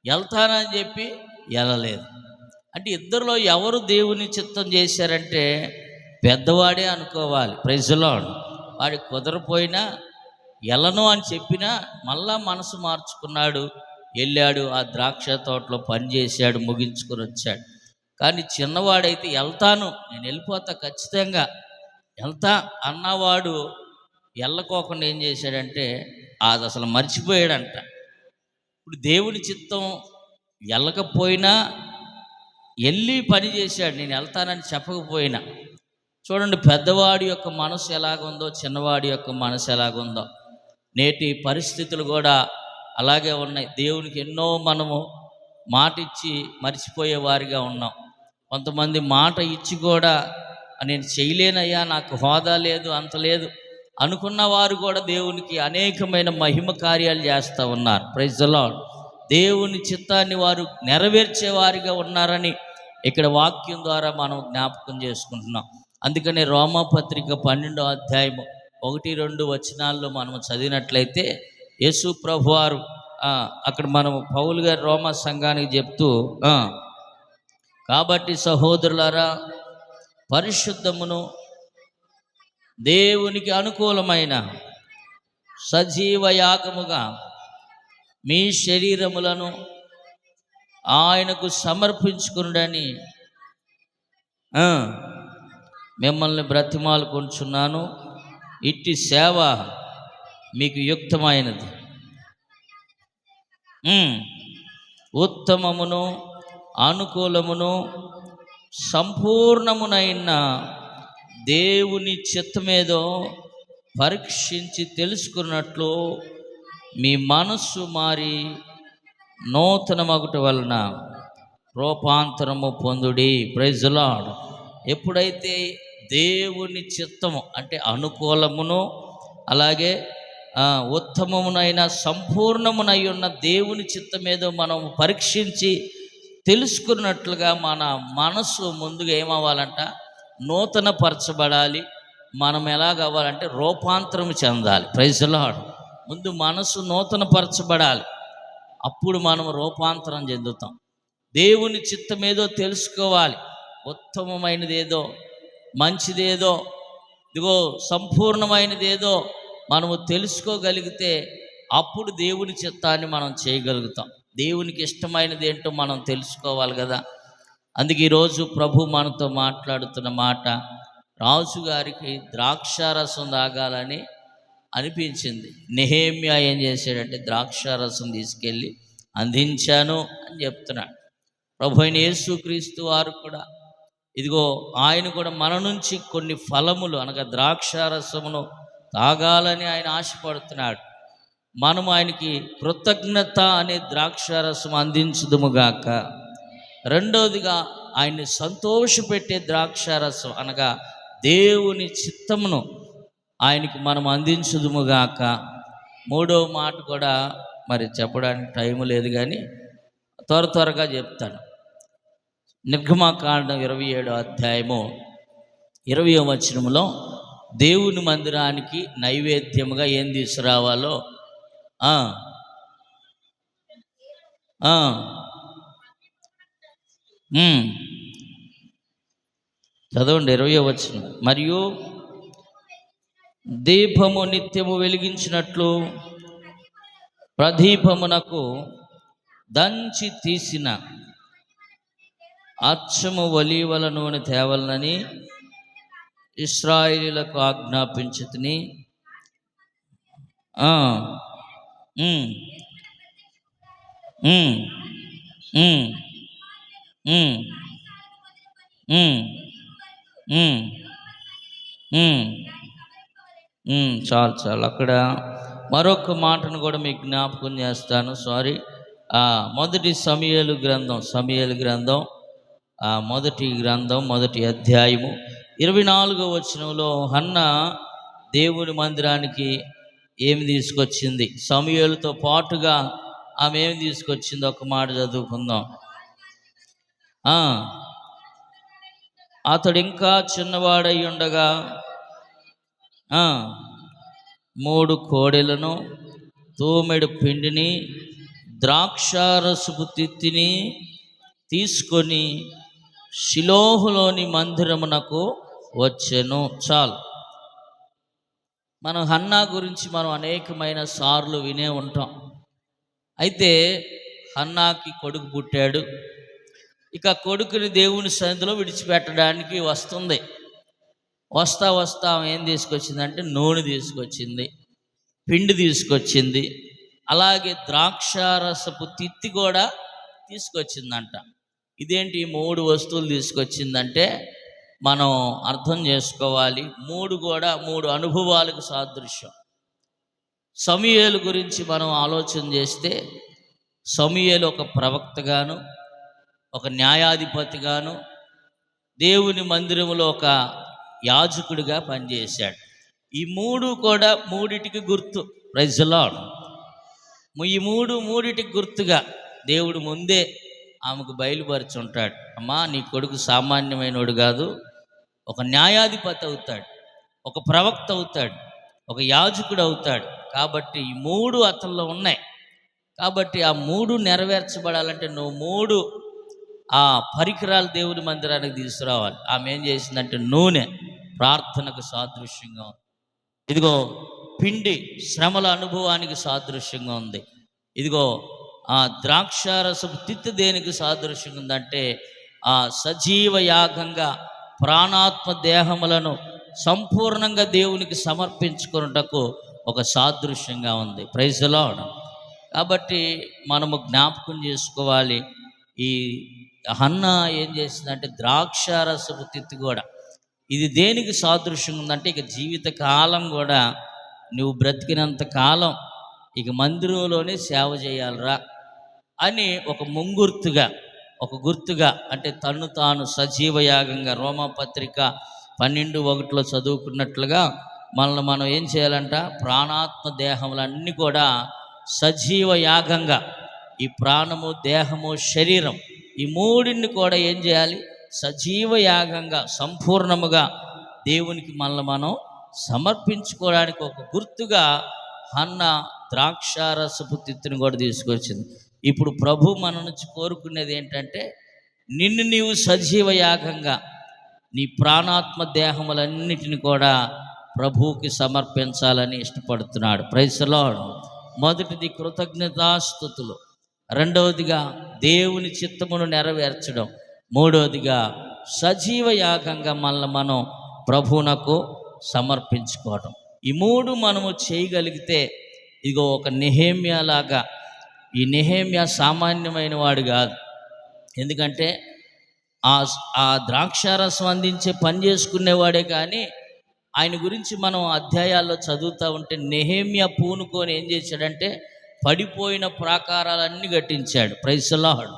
వెళ్తానని చెప్పి వెళ్ళలేదు. అంటే 2లో ఎవరు దేవుని చిత్తం చేశారంటే పెద్దవాడే అనుకోవాలి. Praise the lord. వాడికి కుదరపోయినా, వెళ్ళను అని చెప్పినా మళ్ళా మనసు మార్చుకున్నాడు, వెళ్ళాడు, ఆ ద్రాక్ష తోటలో పని చేశాడు, ముగించుకొని వచ్చాడు. కానీ చిన్నవాడైతే వెళ్తాను, నేను వెళ్ళిపోతా, ఖచ్చితంగా వెళ్తా అన్నవాడు వెళ్ళకోకుండా ఏం చేశాడంటే అది అసలు మర్చిపోయాడంట. ఇప్పుడు దేవుని చిత్తం వెళ్ళకపోయినా వెళ్ళి పని చేశాడు, నేను వెళ్తానని చెప్పకపోయినా. చూడండి, పెద్దవాడి యొక్క మనసు ఎలాగుందో, చిన్నవాడి యొక్క మనసు ఎలాగుందో. నేటి పరిస్థితులు కూడా అలాగే ఉన్నాయి. దేవునికి ఎన్నో మనము మాట ఇచ్చి మర్చిపోయే వారిగా ఉన్నాం. కొంతమంది మాట ఇచ్చి కూడా నేను చేయలేనయ్యా, నాకు హోదా లేదు, అంత లేదు, అనుకున్న వారు కూడా దేవునికి అనేకమైన మహిమ కార్యాలు చేస్తూ ఉన్నారు. Praise the lord. దేవుని చిత్తాన్ని వారు నెరవేర్చేవారిగా ఉన్నారని ఇక్కడ వాక్యం ద్వారా మనం జ్ఞాపకం చేసుకుంటున్నాం. అందుకని రోమాపత్రిక 12వ అధ్యాయము 1-2 వచనాల్లో మనం చదివినట్లయితే యేసు ప్రభువారు అక్కడ మనం పౌలు గారు రోమా సంఘానికి చెప్తూ కాబట్టి సహోదరులారా, పరిశుద్ధమును దేవునికి అనుకూలమైన సజీవ యాగముగా మీ శరీరములను ఆయనకు సమర్పించుకునుడని మిమ్మల్ని బ్రతిమాలుకొంచున్నాను. ఇట్టి సేవ మీకు యుక్తమైనది. ఉత్తమమును అనుకూలమును సంపూర్ణమునైన దేవుని చిత్తమేదో పరీక్షించి తెలుసుకున్నట్లు మీ మనస్సు మారి నూతన మగుట వలన రూపాంతరము పొందుడి. Praise the Lord. ఎప్పుడైతే దేవుని చిత్తము అంటే అనుకూలమును అలాగే ఉత్తమమునైన సంపూర్ణమునై ఉన్న దేవుని చిత్తమేదో మనం పరీక్షించి తెలుసుకున్నట్లుగా మన మనసు ముందుగా ఏమవ్వాలంట, నూతన పరచబడాలి. మనం ఎలాగవ్వాలంటే రూపాంతరం చెందాలి. Praise the lord. ముందు మనసు నూతన పరచబడాలి, అప్పుడు మనం రూపాంతరం చెందుతాం. దేవుని చిత్తమేదో తెలుసుకోవాలి. ఉత్తమమైనదేదో, మంచిదేదో, ఇదిగో సంపూర్ణమైనదేదో మనము తెలుసుకోగలిగితే అప్పుడు దేవుని చిత్తాన్ని మనం చేయగలుగుతాం. దేవునికి ఇష్టమైనది ఏంటో మనం తెలుసుకోవాలి కదా. అందుకే ఈరోజు ప్రభు మనతో మాట్లాడుతున్న మాట, రాజుగారికి ద్రాక్షారసం తాగాలని అనిపించింది. నెహెమ్యా ఏం చేశాడంటే ద్రాక్షారసం తీసుకెళ్ళి అందించాను అని చెప్తున్నాడు. ప్రభు అయిన యేసుక్రీస్తు వారు కూడా ఇదిగో ఆయన కూడా మన నుంచి కొన్ని ఫలములు అనగా ద్రాక్షారసమును తాగాలని ఆయన ఆశపడుతున్నాడు. మనము ఆయనకి కృతజ్ఞత అనే ద్రాక్షారసం అందించుదుముగాక. రెండవదిగా ఆయన్ని సంతోషపెట్టే ద్రాక్షారసం అనగా దేవుని చిత్తమును ఆయనకి మనం అందించుదుముగాక. మూడవ మాట కూడా మరి చెప్పడానికి టైం లేదు కానీ త్వరగా చెప్తాను. నిర్గమకాండం 27వ అధ్యాయము 20వ వచనములో దేవుని మందిరానికి నైవేద్యముగా ఏం తీసుకురావాలో చదవండి. 20వ వచనం. మరియు దీపము నిత్యము వెలిగించినట్లు ప్రదీపమునకు దంచి తీసిన అచ్చము ఒలీవల నూనె తేవలనని ఇశ్రాయేలీయులకు ఆజ్ఞాపించితిని. చాలు. అక్కడ మరొక మాటను కూడా మీకు జ్ఞాపకం చేస్తాను. సారీ. మొదటి సమూయేలు గ్రంథం మొదటి అధ్యాయము 24వ వచనంలో హన్న దేవుని మందిరానికి ఏమి తీసుకొచ్చింది, సమూయేలుతో పాటుగా ఆమె ఏమి తీసుకొచ్చింది, ఒక మాట చదువుకుందాం. అతడు ఇంకా చిన్నవాడై ఉండగా 3 కోడెలను, తూమెడు పిండిని, ద్రాక్షారసపు తిత్తిని తీసుకొని షిలోహులోని మందిరమునకు వచ్చెను. చాలు. మనం హన్నా గురించి మనం అనేకమైన సార్లు వినే ఉంటాం. అయితే హన్నాకి కొడుకు పుట్టాడు. ఇక కొడుకుని దేవుని సన్నిధిలో విడిచిపెట్టడానికి వస్తుంది. వస్తా ఆమె ఏం తీసుకొచ్చిందంటే నూనె తీసుకొచ్చింది, పిండి తీసుకొచ్చింది, అలాగే ద్రాక్షారసపు తిత్తి కూడా తీసుకొచ్చిందంట. ఇదేంటి 3 వస్తువులు తీసుకొచ్చిందంటే మనం అర్థం చేసుకోవాలి. 3 కూడా 3 అనుభవాలకు సాదృశ్యం. సమూయేలు గురించి మనం ఆలోచన చేస్తే సమూయేలు ఒక ప్రవక్తగాను, ఒక న్యాయాధిపతిగాను, దేవుని మందిరంలో ఒక యాజకుడిగా పనిచేశాడు. ఈ మూడు కూడా మూడిటికి గుర్తు. Praise the lord. ఈ మూడిటికి గుర్తుగా దేవుడు ముందే ఆమెకు బయలుపరుచుంటాడు. అమ్మా, నీ కొడుకు సామాన్యమైనోడు కాదు, ఒక న్యాయాధిపతి అవుతాడు, ఒక ప్రవక్త అవుతాడు, ఒక యాజకుడు అవుతాడు. కాబట్టి ఈ మూడు అతనిలో ఉన్నాయి. కాబట్టి ఆ మూడు నెరవేర్చబడాలంటే నువ్వు మూడు ఆ పరికరాలు దేవుని మందిరానికి తీసుకురావాలి. ఆమె ఏం చేసిందంటే నూనె ప్రార్థనకు సాదృశ్యంగా ఉంది. ఇదిగో పిండి శ్రమల అనుభవానికి సాదృశ్యంగా ఉంది. ఇదిగో ఆ ద్రాక్షారసపు తిత్తి దేనికి సాదృశ్యంగా ఉందంటే ఆ సజీవ యాగంగా ప్రాణాత్మ దేహములను సంపూర్ణంగా దేవునికి సమర్పించుకున్నటకు ఒక సాదృశ్యంగా ఉంది. Praise the lord. కాబట్టి మనము జ్ఞాపకం చేసుకోవాలి, ఈ హన్నా ఏం చేసిందంటే ద్రాక్షారసపు తిత్తి కూడా ఇది దేనికి సాదృశ్యంగా ఉందంటే ఇక జీవిత కాలం కూడా నువ్వు బ్రతికినంత కాలం ఇక మందిరంలోనే సేవ చేయాలరా అని ఒక ముంగుర్తుగా, ఒక గుర్తుగా, అంటే తన్ను తాను సజీవయాగంగా రోమపత్రిక 12:1 చదువుకున్నట్లుగా మనల్ని మనం ఏం చేయాలంట, ప్రాణాత్మ దేహములన్నీ కూడా సజీవ యాగంగా, ఈ ప్రాణము దేహము శరీరం ఈ మూడిని కూడా ఏం చేయాలి, సజీవ యాగంగా సంపూర్ణముగా దేవునికి మనల్ని మనం సమర్పించుకోవడానికి ఒక గుర్తుగా హన్న ద్రాక్షారసపు తిత్తిని కూడా తీసుకొచ్చింది. ఇప్పుడు ప్రభు మన నుంచి కోరుకునేది ఏంటంటే నిన్ను నీవు సజీవ యాగంగా నీ ప్రాణాత్మ దేహములన్నిటిని కూడా ప్రభువుకి సమర్పించాలని ఇష్టపడుతున్నాడు. Praise the lord. మొదటిది కృతజ్ఞతాస్తుతులు, రెండవదిగా దేవుని చిత్తమును నెరవేర్చడం, మూడవదిగా సజీవ యాగంగా మనల్ని మనం ప్రభువునకు సమర్పించుకోవడం. ఈ మూడు మనము చేయగలిగితే ఇదిగో ఒక నెహెమ్యా లాగా, ఈ నెహెమ్యా సామాన్యమైన వాడు కాదు. ఎందుకంటే ఆ ద్రాక్షారసం అందించే పని చేసుకునేవాడే. కానీ ఆయన గురించి మనం అధ్యాయాల్లో చదువుతూ ఉంటే నెహెమ్యా పూనుకొని ఏం చేశాడంటే పడిపోయిన ప్రాకారాలన్నీ కట్టించాడు. Praise the lord.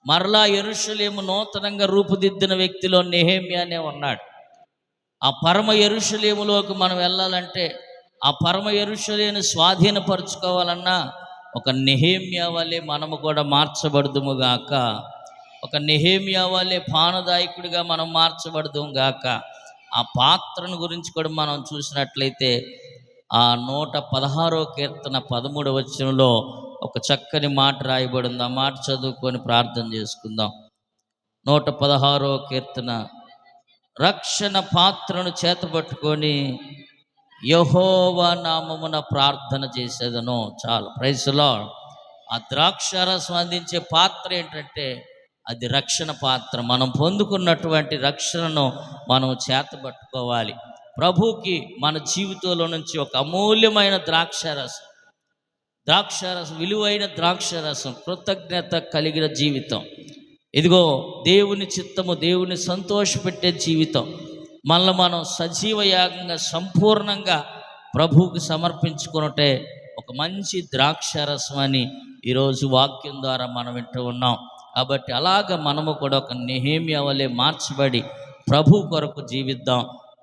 మరలా యెరూషలేము నూతనంగా రూపుదిద్దిన వ్యక్తిలో నెహెమ్యానే ఉన్నాడు. ఆ పరమ యెరూషలేములోకి మనం వెళ్ళాలంటే, ఆ పరమ యెరూషలేమును స్వాధీనపరచుకోవాలన్నా ఒక నెహెమ్యా వలె మనము కూడా మార్చబడదుము గాక, ఒక నెహెమ్యా వలె పానదాయకుడిగా మనం మార్చబడదుము గాక. ఆ పాత్రను గురించి కూడా మనం చూసినట్లయితే ఆ 116వ కీర్తన 13వ వచనంలో ఒక చక్కని మాట రాయబడింది. ఆ మాట చదువుకొని ప్రార్థన చేసుకుందాం. 116వ కీర్తన, రక్షణ పాత్రను చేతపట్టుకొని యెహోవా నామమున ప్రార్థన చేసేదను. చాలు. Praise the lord. ఆ ద్రాక్షారసం అందించే పాత్ర ఏంటంటే అది రక్షణ పాత్ర. మనం పొందుకున్నటువంటి రక్షణను మనం చేతపట్టుకోవాలి. ప్రభువుకి మన జీవితంలో నుంచి ఒక అమూల్యమైన ద్రాక్షారసం, విలువైన ద్రాక్షారసం, కృతజ్ఞత కలిగిన జీవితం, ఇదిగో దేవుని చిత్తము, దేవుని సంతోషపెట్టే జీవితం, మనల్ని మనం సజీవ యాగంగా సంపూర్ణంగా ప్రభువుకి సమర్పించుకున్నట్టే ఒక మంచి ద్రాక్షారసం అని ఈరోజు వాక్యం ద్వారా మనం వింటూ ఉన్నాం. కాబట్టి అలాగ మనము కూడా ఒక నెహెమ్యా వలె మార్చబడి ప్రభు కొరకు జీవిద్దాం.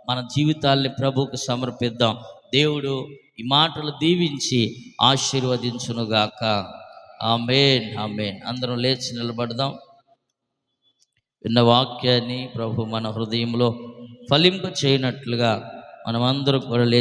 మన జీవితాల్ని ప్రభువుకు సమర్పిద్దాం. దేవుడు ఈ మాటలు దీవించి ఆశీర్వదించునుగాక. ఆమేన్, ఆమేన్. అందరం లేచి నిలబడదాం. విన్న వాక్యాన్ని ప్రభు మన హృదయంలో ఫలింప చేయనట్లుగా మనమందరం కూడా